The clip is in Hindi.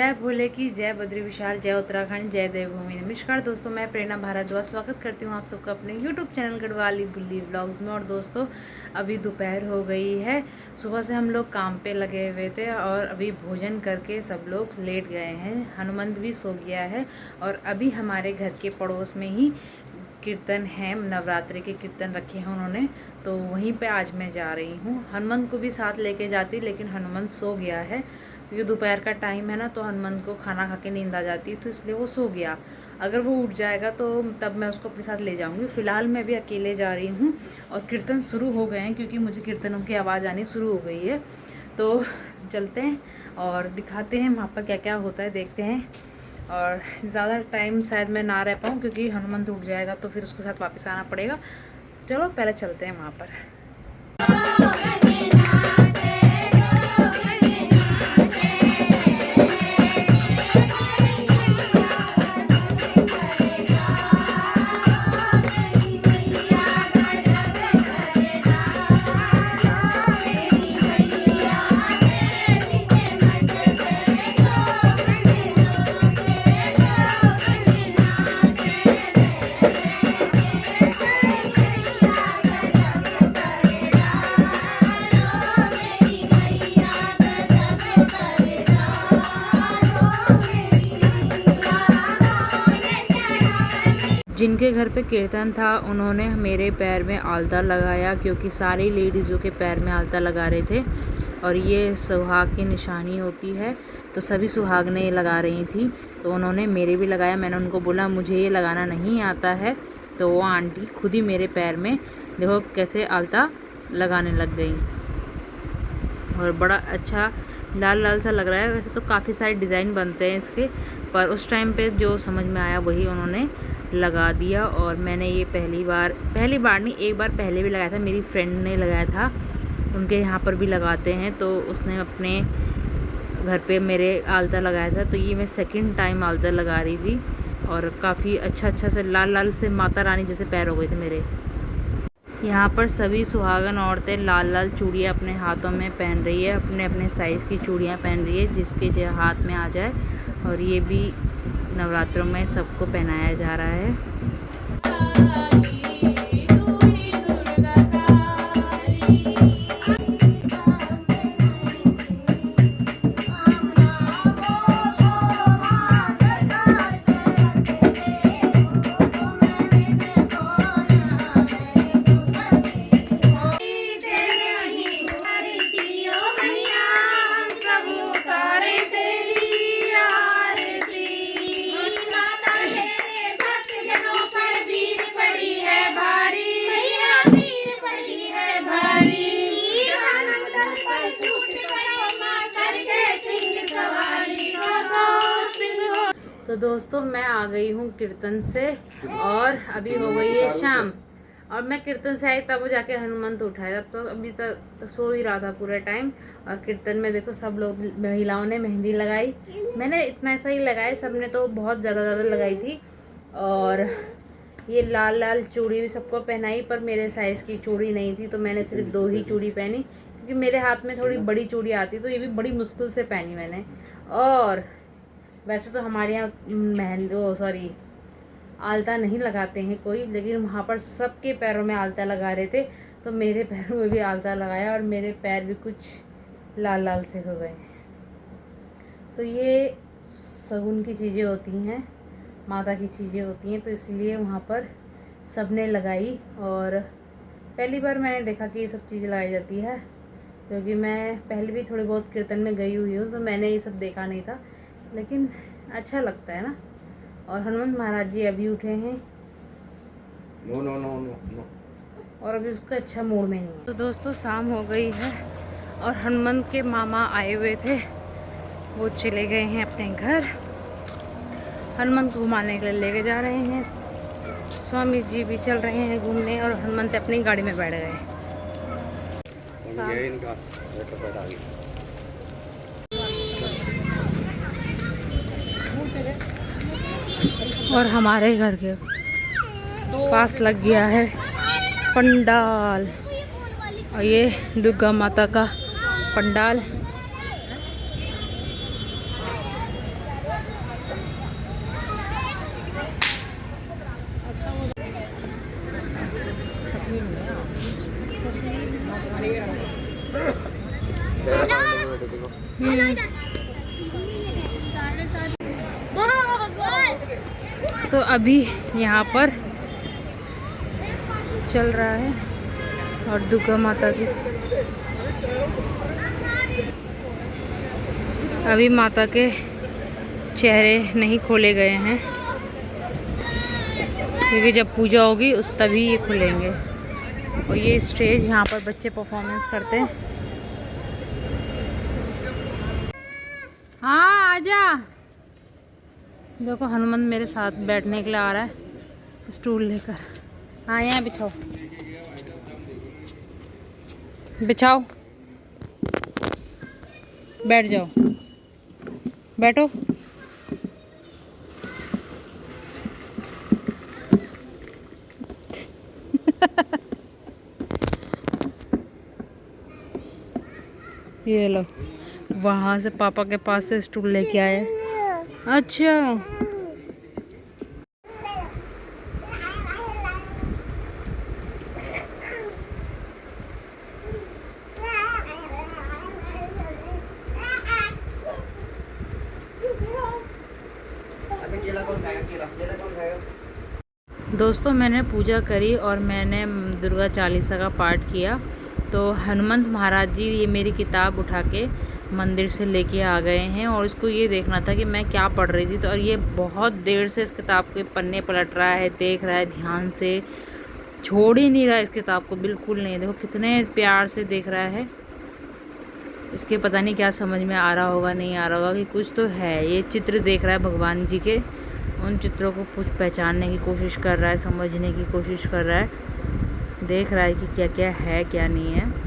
जय भोले की जय बद्री विशाल, जय उत्तराखंड, जय देवभूमि। नमस्कार दोस्तों, मैं प्रेरणा भारद्वाज स्वागत करती हूँ आप सबका अपने YouTube चैनल गढ़वाली बुल्ली व्लॉग्स में। और दोस्तों अभी दोपहर हो गई है, सुबह से हम लोग काम पे लगे हुए थे और अभी भोजन करके सब लोग लेट गए हैं। हनुमंत भी सो गया है और अभी हमारे घर के पड़ोस में ही कीर्तन है, नवरात्रि के कीर्तन रखे हैं उन्होंने, तो वहीं पे आज मैं जा रही हूँ। हनुमंत को भी साथ लेके जाती, लेकिन हनुमंत सो गया है क्योंकि दोपहर का टाइम है ना, तो हनुमंत को खाना खा के नींद आ जाती है, तो इसलिए वो सो गया। अगर वो उठ जाएगा तो तब मैं उसको अपने साथ ले जाऊँगी। फ़िलहाल मैं भी अकेले जा रही हूँ और कीर्तन शुरू हो गए हैं क्योंकि मुझे कीर्तनों की आवाज़ आनी शुरू हो गई है। तो चलते हैं और दिखाते हैं वहाँ पर क्या क्या होता है, देखते हैं। और ज़्यादा टाइम शायद मैं ना रह पाऊँ क्योंकि हनुमंत उठ जाएगा तो फिर उसके साथ वापस आना पड़ेगा। चलो पहले चलते हैं वहाँ पर। जिनके घर पे कीर्तन था उन्होंने मेरे पैर में आलता लगाया क्योंकि सारी लेडीज़ों के पैर में आलता लगा रहे थे और ये सुहाग की निशानी होती है, तो सभी सुहागनें ये लगा रही थी, तो उन्होंने मेरे भी लगाया। मैंने उनको बोला मुझे ये लगाना नहीं आता है, तो वो आंटी खुद ही मेरे पैर में देखो कैसे आलता लगाने लग गई और बड़ा अच्छा लाल लाल सा लग रहा है। वैसे तो काफ़ी सारे डिज़ाइन बनते हैं इसके, पर उस टाइम पे जो समझ में आया वही उन्होंने लगा दिया। और मैंने ये पहली बार नहीं, एक बार पहले भी लगाया था, मेरी फ्रेंड ने लगाया था, उनके यहाँ पर भी लगाते हैं, तो उसने अपने घर पे मेरे आलता लगाया था। तो ये मैं सेकंड टाइम आलता लगा रही थी और काफ़ी अच्छा से लाल लाल से माता रानी जैसे पैर हो गए थे मेरे। यहाँ पर सभी सुहागन औरतें लाल लाल चूड़ियाँ अपने हाथों में पहन रही है, अपने अपने साइज़ की चूड़ियाँ पहन रही है जिसके जो हाथ में आ जाए। और ये भी नवरात्रों में सबको पहनाया जा रहा है। तो दोस्तों मैं आ गई हूँ कीर्तन से और अभी हो गई है शाम, और मैं कीर्तन से आई तब जाके हनुमंत उठाया, तब तो अभी तक तो सो ही रहा था पूरा टाइम। और कीर्तन में देखो सब लोग महिलाओं ने मेहंदी लगाई, मैंने इतना ऐसा ही लगाया, सब ने तो बहुत ज़्यादा लगाई थी। और ये लाल लाल चूड़ी भी सबको पहनाई, पर मेरे साइज़ की चूड़ी नहीं थी तो मैंने सिर्फ 2 ही चूड़ी पहनी क्योंकि मेरे हाथ में थोड़ी बड़ी चूड़ी आती, तो ये भी बड़ी मुश्किल से पहनी मैंने। और वैसे तो हमारे यहाँ आलता नहीं लगाते हैं कोई, लेकिन वहाँ पर सबके पैरों में आलता लगा रहे थे, तो मेरे पैरों में भी आलता लगाया और मेरे पैर भी कुछ लाल लाल से हो गए। तो ये शगुन की चीज़ें होती हैं, माता की चीज़ें होती हैं, तो इसलिए वहाँ पर सबने लगाई। और पहली बार मैंने देखा कि ये सब चीज़ें लगाई जाती है, क्योंकि मैं पहले भी थोड़ी बहुत कीर्तन में गई हुई हूँ, तो मैंने ये सब देखा नहीं था, लेकिन अच्छा लगता है ना। और हनुमंत महाराज जी अभी उठे हैं। नो। और अभी उसका अच्छा मूड में नहीं है। तो दोस्तों शाम हो गई है और हनुमंत के मामा आए हुए थे, वो चले गए हैं अपने घर। हनुमंत को घुमाने के लिए लेके जा रहे हैं, स्वामी जी भी चल रहे हैं घूमने और हनुमंत अपनी गाड़ी में बैठ गए। और हमारे घर के पास लग गया है पंडाल, और ये दुर्गा माता का पंडाल। तो अभी यहाँ पर चल रहा है और दुर्गा माता की अभी माता के चेहरे नहीं खोले गए हैं क्योंकि जब पूजा होगी उस तभी ये खुलेंगे। और ये स्टेज यहाँ पर बच्चे परफॉर्मेंस करते हैं। हाँ आजा। देखो हनुमान मेरे साथ बैठने के लिए आ रहा है स्टूल लेकर। हाँ यहाँ बिछाओ बिछाओ, बैठ जाओ, बैठो। ये लो, वहाँ से पापा के पास से स्टूल लेके आए। अच्छा दोस्तों, मैंने पूजा करी और मैंने दुर्गा चालीसा का पाठ किया। तो हनुमंत महाराज जी ये मेरी किताब उठा के मंदिर से लेके आ गए हैं और इसको ये देखना था कि मैं क्या पढ़ रही थी। तो और ये बहुत देर से इस किताब के पन्ने पलट रहा है, देख रहा है ध्यान से, छोड़ ही नहीं रहा इस किताब को, बिल्कुल नहीं। देखो कितने प्यार से देख रहा है। इसके पता नहीं क्या समझ में आ रहा होगा, नहीं आ रहा होगा कि कुछ तो है। ये चित्र देख रहा है भगवान जी के, उन चित्रों को कुछ पहचानने की कोशिश कर रहा है, समझने की कोशिश कर रहा है, देख रहा है कि क्या क्या है क्या नहीं है।